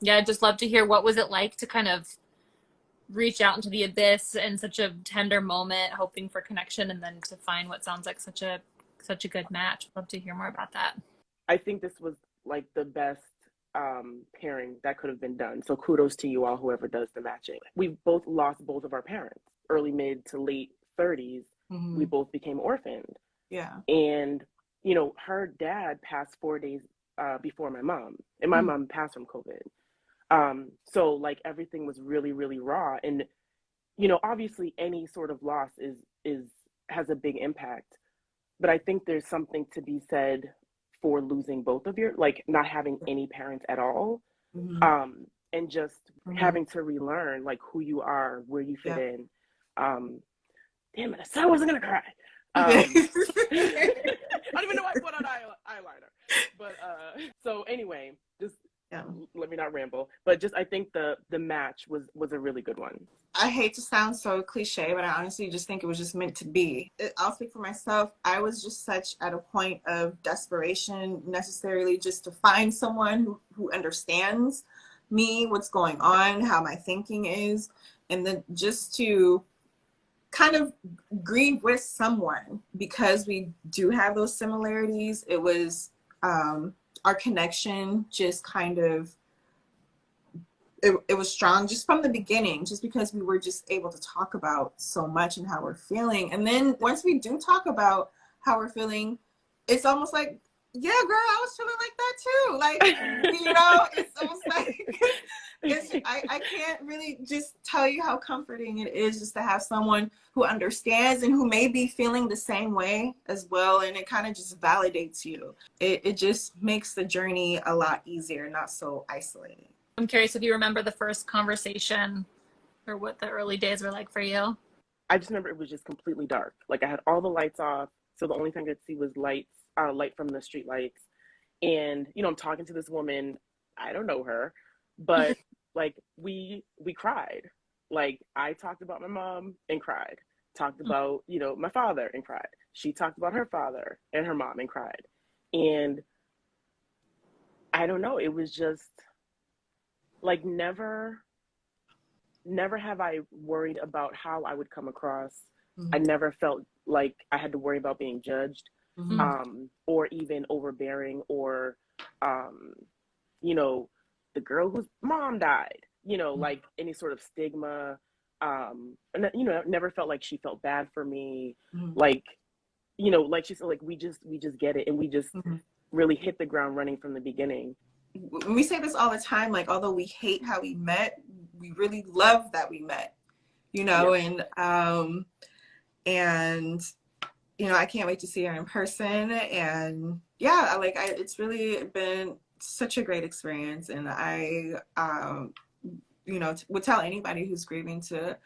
Yeah, I'd just love to hear what was it like to kind of reach out into the abyss in such a tender moment, hoping for connection, and then to find what sounds like such a good match. Love to hear more about that. I think this was like the best pairing that could have been done. So kudos to you all, whoever does the matching. We both lost both of our parents, early mid to late 30s. We Mm-hmm. both became orphaned. Yeah. And, you know, her dad passed 4 days before my mom, and my Mm. mom passed from COVID. So like everything was really, really raw. And, you know, obviously any sort of loss is has a big impact. But I think there's something to be said for losing both of your, like not having any parents at all, Mm-hmm. and just Mm-hmm. having to relearn like who you are, where you fit Yep. in. Um, Damn it, I said I wasn't gonna cry. Yeah. I don't even know why I put on eyeliner. But so anyway, just let me not ramble. But just I think the match was a really good one. I hate to sound so cliche, but I honestly just think it was just meant to be. I'll speak for myself. I was just such at a point of desperation, necessarily just to find someone who understands me, what's going on, how my thinking is, and then just to kind of grieve with someone because we do have those similarities. It was our connection just kind of it was strong just from the beginning, just because we were just able to talk about so much and how we're feeling. And then once we do talk about how we're feeling, it's almost like, yeah, girl, I was feeling like that too. Like, you know, it's almost like I can't really just tell you how comforting it is just to have someone who understands and who may be feeling the same way as well. And it kind of just validates you. It just makes the journey a lot easier, not so isolating. I'm curious if you remember the first conversation or what the early days were like for you. I just remember it was just completely dark. Like I had all the lights off, so the only thing I could see was light from the street lights. And you know, I'm talking to this woman. I don't know her, but like we cried. Like I talked about my mom and cried. Talked about, you know, my father and cried. She talked about her father and her mom and cried. And I don't know, it was just like never have I worried about how I would come across. Mm-hmm. I never felt like I had to worry about being judged, or even overbearing, or, you know, the girl whose mom died, you know, like any sort of stigma. And, you know, never felt like she felt bad for me. Mm-hmm. Like, you know, like she said, like we just get it, and we just Mm-hmm. really hit the ground running from the beginning. We say this all the time, like, although we hate how we met, we really love that we met, you know. Yep. And you know, I can't wait to see her in person. And yeah, it's really been such a great experience. And I you know, would tell anybody who's grieving to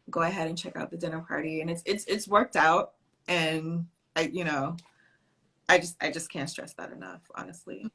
go ahead and check out the dinner party. And it's worked out. And I, you know, I just can't stress that enough, honestly.